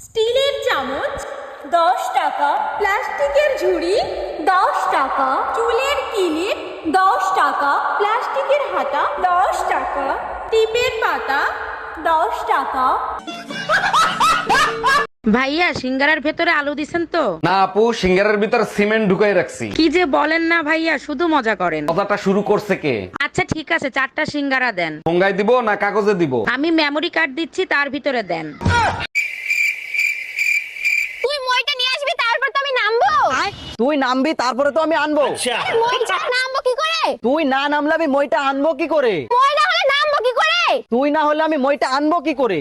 স্টিলের চামচ 10 টাকা, প্লাস্টিকের ঝুড়ি 10 টাকা, চুলের কিলিপ 10 টাকা, প্লাস্টিকের হাতা 10 টাকা, টিপের পাতা 10 টাকা। ভাইয়া সিঙ্গারার ভেতরে আলু দিছেন তো? না আপু, সিঙ্গারের ভিতর সিমেন্ট ঢুকাই রাখছি। কি যে বলেন না ভাইয়া, শুধু মজা করেন। কথাটা শুরু করছে কে? আচ্ছা ঠিক আছে, 4টা সিঙ্গারা দেন। ঠোঙ্গায় দিব না কাগজে দিব? আমি মেমরি কার্ড দিচ্ছি, তার ভিতরে দেন। তুই মইটা নিয়ে আসবি, তারপর তো আমি নামবো। তুই নামবি তারপরে তো আমি আনবো। মই ছাড়া নামবো কি করে? তুই না নামলে আমি মইটা আনবো কি করে? মই না হলে নামবো কি করে? তুই না হলে আমি মইটা আনবো কি করে?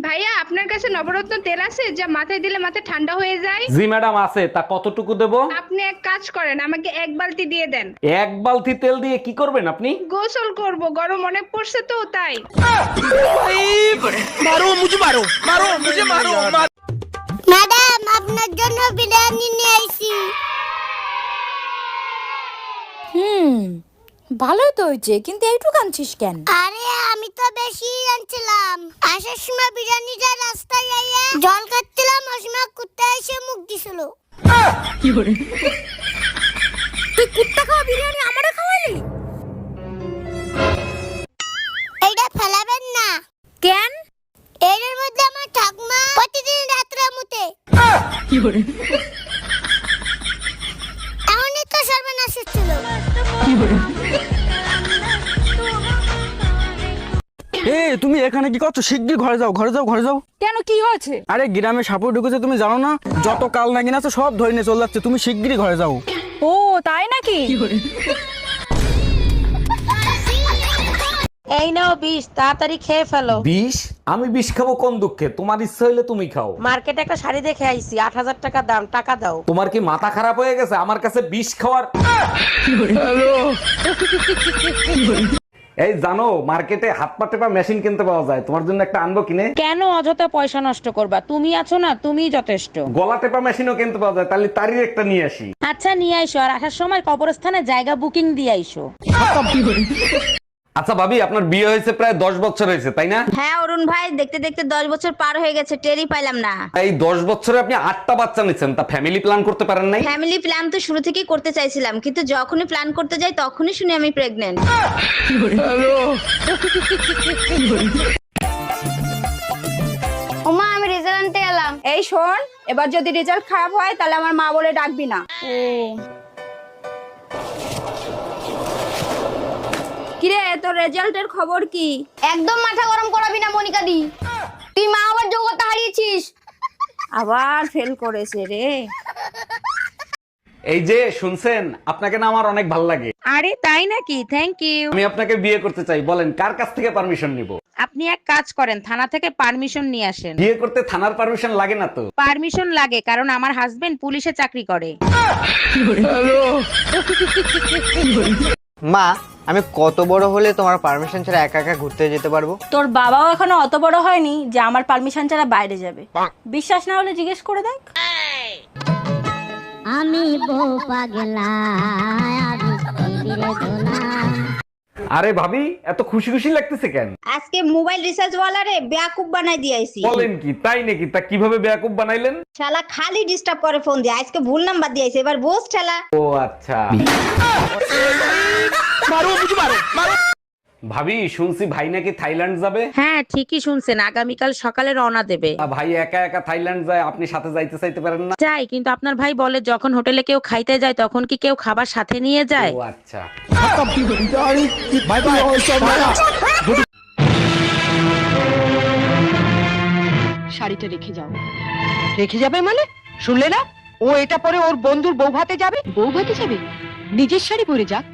ভাইয়া আপনার কাছে নবরত্ন তেল আছে যা মাথায় দিলে মাথা ঠান্ডা হয়ে যায়? জি ম্যাডাম আছে, তা কতটুকু দেব? আপনি এক কাজ করেন, আমাকে 1 বালতি দিয়ে দেন। এক বালতি তেল দিয়ে কি করবেন আপনি? গোসল করব, গরম অনেক পড়ছে তো তাই। ম্যাডাম আপনার জন্য বিরিয়ানি নিয়ে আইছি। ভালোই তো হয়েছে, কিন্তু এইটুকু আনছিস কেন? আরে আমি তো বেশি আনছিলাম। আসার সময় বিরিয়ানিটা রাস্তায় যাইয়ে জল খাচ্ছিলাম, ওই সময় কুত্তা এসে মুখ দিছিল। তুই কুত্তা খাওয়া বিরিয়ানি আমারে খাওয়ালি? এইটা ফেলাবেন না। কেন? এর মধ্যে আমার ঠাকুমা প্রতিদিন রাত্রে মুতে। এমনই তো সর্বনাশ হচ্ছিল। তুমি এখানে কি করছো? শিগগির ঘরে যাও, ঘরে যাও, ঘরে যাও। কেন, কি হয়েছে? আরে গ্রামে সাপুর ঢুকেছে, তুমি জানো না? যত কাল নাগিন আছে সব ধরে নিয়ে চলে যাচ্ছে। তুমি শিগগিরই ঘরে যাও। ও তাই নাকি? এই নাও বিষ, তাড়াতাড়ি খেয়ে ফেলো। বিষ? আমি বিষ খাবো কোন দুঃখে? তোমার ইচ্ছা হইলে তুমি খাও। মার্কেটে একটা শাড়ি দেখে আইছি, 8,000 টাকা দাম, টাকা দাও। তোমার কি মাথা খারাপ হয়ে গেছে আমার কাছে বিষ খাওয়ার? এই জানো, মার্কেটে হাত পা টেপা মেশিন কিনতে পাওয়া যায়, তোমার জন্য একটা আনবো কিনে? কেন অযথা পয়সা নষ্ট করবা? তুমি আছো না, তুমিই যথেষ্ট। গলা টেপা মেশিনও কিনতে পাওয়া যায়, তাহলে তারই একটা নিয়ে আসি। আচ্ছা নিয়ে আইসো, আর আসার সময় কবরস্থানে জায়গা বুকিং দিয়ে আইসো। আচ্ছা ভাবি, আপনার বিয়ে হয়েছে প্রায় 10 বছর হয়েছে তাই না? হ্যাঁ অরুণ ভাই, দেখতে দেখতে 10 বছর পার হয়ে গেছে, টেরই পাইলাম না। এই 10 বছরে আপনি 8টা বাচ্চা নিচ্ছেন, তা ফ্যামিলি প্ল্যান করতে পারেন নাই? ফ্যামিলি প্ল্যান তো শুরু থেকেই করতে চাইছিলাম, কিন্তু যখনই প্ল্যান করতে যাই তখনই শুনি আমি প্রেগন্যান্ট। ওমা আমি রেজাল্ট আনতে এলাম। এই শোন, এবার যদি রেজাল্ট খারাপ হয় তাহলে আমার মা বলে ডাকবি না। কিরে, তোর রেজাল্টের খবর কি? একদম মাথা গরম করাবি না মনিকা দি। তুই মা আবার যোগ্যতা হারিয়েছিস। আবার ফেল করেছে রে। এই যে শুনছেন, আপনাকে না আমার অনেক ভালো লাগে। আরে তাই নাকি? Thank you. আমি আপনাকে বিয়ে করতে চাই, বলেন কার কাছ থেকে পারমিশন নিব? আপনি এক কাজ করেন, থানা থেকে পারমিশন নিয়ে আসেন। বিয়ে করতে থানার পারমিশন লাগে না তো? পারমিশন লাগে, কারণ আমার হাজবেন্ড পুলিশে চাকরি করে। মা, আমি কত বড় হলে তোমার পারমিশন ছাড়া একা একা ঘুরতে যেতে পারবো? তোর বাবাও এখনো অত বড় হয়নি যে আমার পারমিশন ছাড়া বাইরে যাবে। বিশ্বাস না হলে জিজ্ঞেস করে দেখ। আমি বউ পাগলা, আমি মন্দিরে দোলা। আরে ভাবি, এত খুশি খুশি লাগতেছে কেন? আজকে মোবাইল রিচার্জ ওয়ালারে বেয়াকুব বানাই দিয়েছি। বলেন কি, তাই নাকি? তা কিভাবে বেয়াকুব বানাইলেন? শালা খালি ডিস্টার্ব করে ফোন দিয়ে, আজকে ভুল নাম্বার দিয়েছে, এবার বোস ঠেলা। ও আচ্ছা। ভাবি, শুনছি ভাই নাকি থাইল্যান্ড যাবে। হ্যাঁ ঠিকই শুনছেন, আগামীকাল সকালে রওনা দেবে। তা ভাই একা একা থাইল্যান্ড যায়, আপনি সাথে যাইতে চাইতে পারেন না? যাই, কিন্তু আপনার ভাই বলে যখন হোটেলে কেউ খাইতে যায় তখন কি কেউ খাবার সাথে নিয়ে যায়? ও আচ্ছা। Bye bye. শাড়িটা রেখে যাও। রেখে যাবে মানে? শুনলে না, ও এটা পরে ওর বন্ধুর বউ ভাতে যাবে। বউ ভাতে যাবে? নিজের শাড়ি পরে যাক।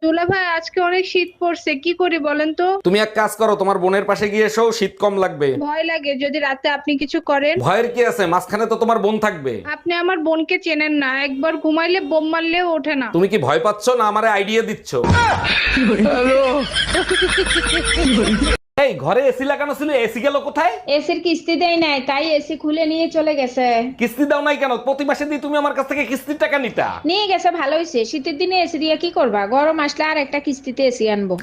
দুলা ভাই, আজকে অনেক শীত পড়ছে, কি করি বলেন তো? তুমি এক কাজ করো, তোমার বোনের পাশে গিয়ে এসো, শীত কম লাগবে। ভয় লাগে যদি রাতে আপনি কিছু করেন। ভয়ের কি আছে, মাঝখানে তো তোমার বোন থাকবে। আপনি আমার বোনকে চেনেন না, একবার ঘুমাইলে বোম মারলেও ওঠে না। তুমি কি ভয় পাচ্ছ না আমারে আইডিয়া দিচ্ছ? এই ঘরে এসি লাগানো ছিল, এসি গেল কোথায়? এসির কিস্তি দেয় নাই, তাই এসি খুলে নিয়ে চলে গেছে। কিস্তি দাও নাই কেন? প্রতি মাসে দিয়ে তুমি আমার কাছ থেকে কিস্তির টাকা নিতা। নিয়ে গেছে, ভালো হয়েছে। শীতের দিনে এসি দিয়ে কি করবা? গরম আসলে আর একটা কিস্তিতে এসি আনবো।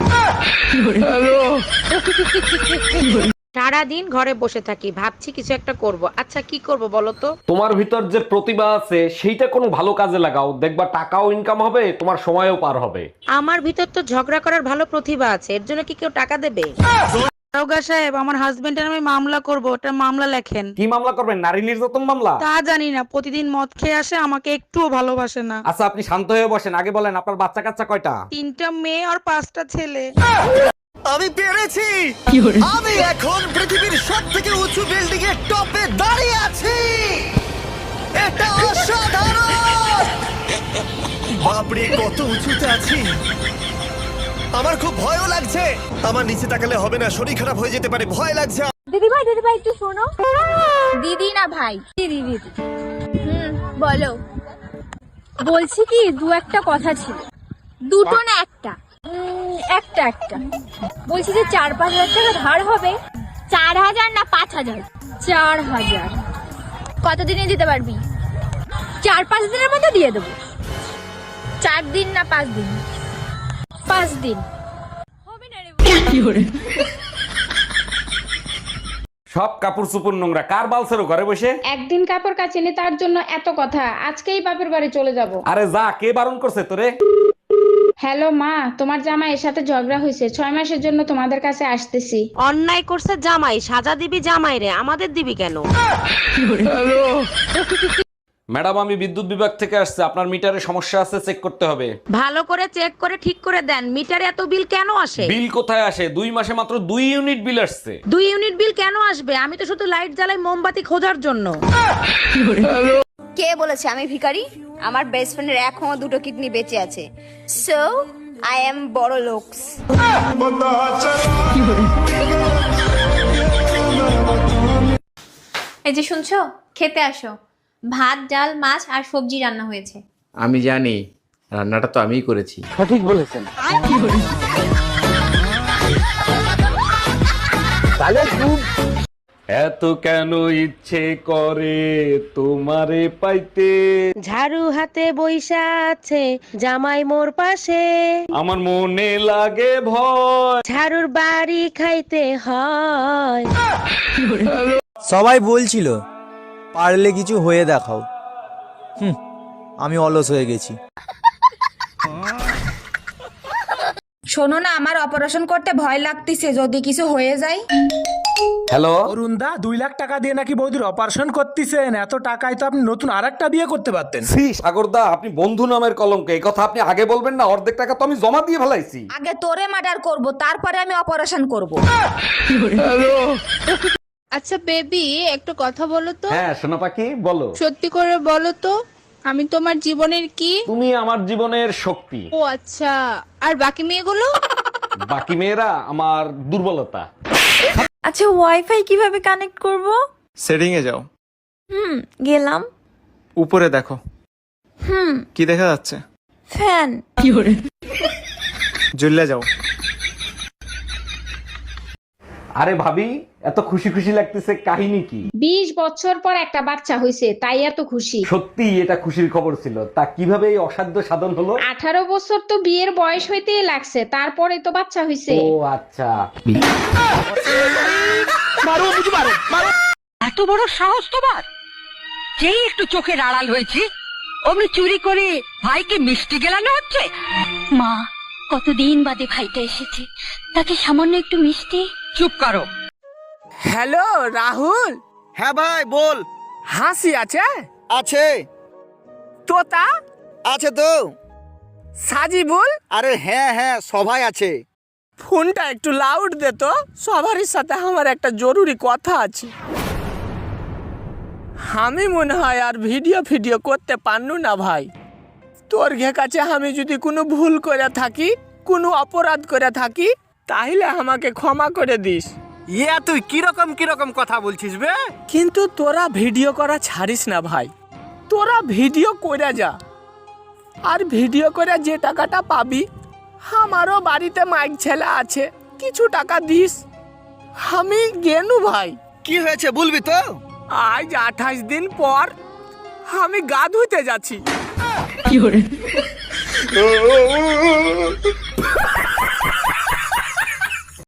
সারাদিন ঘরে বসে থাকি, ভাবছি কিছু একটা করব। আচ্ছা কি করব বলো তো? তোমার ভিতর যে প্রতিভা আছে সেইটা কোনো ভালো কাজে লাগাও, দেখবা টাকাও ইনকাম হবে, তোমার সময়ও পার হবে। আমার ভিতর তো ঝগড়া করার ভালো প্রতিভা আছে, এর জন্য কি কেউ টাকা দেবে? দারোগা সাহেব, আমার হাজবেন্ডের আমি মামলা করব, ওটা মামলা লেখেন। কি মামলা করবেন? নারী নির্যাতন মামলা? তা জানি না, প্রতিদিন মদ খেয়ে আসে, আমাকে একটুও ভালোবাসে না। আচ্ছা আপনি শান্ত হয়ে বসেন, আগে বলেন আপনার বাচ্চা কাচ্চা কয়টা? 3টা মেয়ে আর 5টা ছেলে। আমি পেরেছি, আমি এখন পৃথিবীর সবথেকে উঁচু বিল্ডিং এর টপে দাঁড়িয়ে আছি। এটা অসাধারণ! বাপরে কত উঁচুতে আছি! আমার খুব ভয়ও লাগছে। আমার নিচে তাকালে হবে না, শরীর খারাপ হয়ে যেতে পারে, ভয় লাগছে। দিদি ভাই একটু শোনো। দিদি না ভাই, দিদি। বলো। বলছি কি, একটা কথা ছিল। দুটো না একটা? একটা। বলছি যে 4-5 হাজার টাকা ধার হবে। 4,000 না 5,000? 4,000। কতদিনে দিতে পারবি? 4-5 দিনের মধ্যে দিয়ে দেবো। 4 দিন না 5 দিন? 5 দিন হবে না রে। সব কাপড় চোপড় নোংরা, কার বালছেরো ঘরে বসে? একদিন কাপড় কাচিনি, তার জন্য এত কথা। আজকেই বাপের বাড়ি চলে যাব। আরে যা, কে বারণ করছে তোরে? হ্যালো মা, তোমার জামাই এর সাথে ঝগড়া হয়েছে। 6 মাসের জন্য তোমাদের কাছে আসতেছি। অন্যায় করছে জামাই, সাজা দিবি জামাই রে, আমাদের দিবি কেন? ম্যাডাম আমি বিদ্যুৎ বিভাগ থেকে আসছে, আপনার মিটারে সমস্যা আছে, চেক করতে হবে। ভালো করে চেক করে ঠিক করে দেন। মিটারে এত বিল কেন আসে? বিল কোথায় আসে? 2 মাসে মাত্র 2 ইউনিট বিল আসছে। 2 ইউনিট বিল কেন আসবে? আমি তো শুধু লাইট জ্বালাই মোমবাতি খোঁজার জন্য। কে বলেছে আমি ভিখারি? আমার বেস্ট ফ্রেন্ডের এখনো 2টো কিডনি বেঁচে আছে। সো আই এম বড় লোকস। এই যে শুনছো, খেতে আসো। ভাত, ডাল, মাছ আর সবজি রান্না হয়েছে। আমি জানি, রান্নাটা তো আমিই করেছি। সঠিক বলেছেন। এত কেন ইচ্ছে করে তোমারে পাইতে, ঝাড়ু হাতে বইসা আছে জামাই মোর পাশে, আমার মনে লাগে ভয়। ঝাড়ুর বাড়ি খাইতে হয়। সবাই বলছিল পারলে কিছু হয়ে দেখাও। আমি অলস হয়ে গেছি। শোনো না, আমার অপারেশন করতে ভয় লাগতেছে, যদি কিছু হয়ে যায়। হ্যালো অরুণদা, 2 লাখ টাকা দিয়ে নাকি বৌদির অপারেশন করতেছেন। এত টাকায় তো আপনি নতুন আরেকটা বিয়ে করতে পারতেন। সাগরদা, আপনি বন্ধু নামের কলঙ্ক, এই কথা আপনি আগে বলবেন না। অর্ধেক টাকা তো আমি জমা দিয়ে ফেলাইছি। আগে তোরে মার্ডার করব, তারপরে আমি অপারেশন করব। আচ্ছা বেবি, একটু কথা বলো তো। হ্যাঁ সোনা পাখি, বলো। সত্যি করে বলো তো, আমি তোমার জীবনের কি? তুমি আমার জীবনের শক্তি। ও আচ্ছা, আর বাকি মেয়েগুলো? বাকি মেয়েরা আমার দুর্বলতা। আচ্ছা, ওয়াইফাই কিভাবে কানেক্ট করব? সেটিং এ যাও। গেলাম। উপরে দেখো। কি দেখা যাচ্ছে? ফ্যান। জ্বলে যাও। আরে ভাবি, এত খুশি খুশি লাগতেছে, কাহিনী কি? 20 বছর পর একটা বাচ্চা হয়েছে, তাই এত খুশি। সত্যি এটা খুশির খবর ছিল। তা কিভাবে এই অসাধ্য সাধন হলো? 18 বছর তো বিয়ের বয়স হইতেই লাগছে, তারপরে তো বাচ্চা হয়েছে। ও আচ্ছা। এত বড় সাহস তোমার! যেই একটু চোখের আড়াল হয়েছি, অমনি চুরি করে ভাইকে মিষ্টি গেলানো হচ্ছে। মা, কতদিন বাদে ভাইটা এসেছে, তাকে সামান্য একটু মিষ্টি। চুপ করো। হ্যালো রাহুল। হ্যাঁ ভাই বল। হাসি আছে? আছে। তোতা আছে তো। সাজিবুল? আরে হ্যাঁ হ্যাঁ, সবাই আছে। ফোনটা একটু লাউড দে তো, সবারই সাথে আমার একটা জরুরি কথা আছে। আমি মনে হয় আর ভিডিও করতে পারনু না ভাই। তোর কাছে আমি যদি কোনো ভুল করে থাকি, কোনো অপরাধ করে থাকি, তাহলে আমাকে ক্ষমা করে দিস। ইয়া তুই কিরকম কথা বলছিস বে? কিন্তু তোরা ভিডিও করা ছাড়িস না ভাই। তোরা ভিডিও করে যা, আর ভিডিও করে যে টাকাটা পাবি, আমারও বাড়িতে মাইক ছেলে আছে, কিছু টাকা দিস। আমি গেনু ভাই। কি হয়েছে বলবি তো? আজ 28 দিন পর আমি গা ধুইতে যাচ্ছি।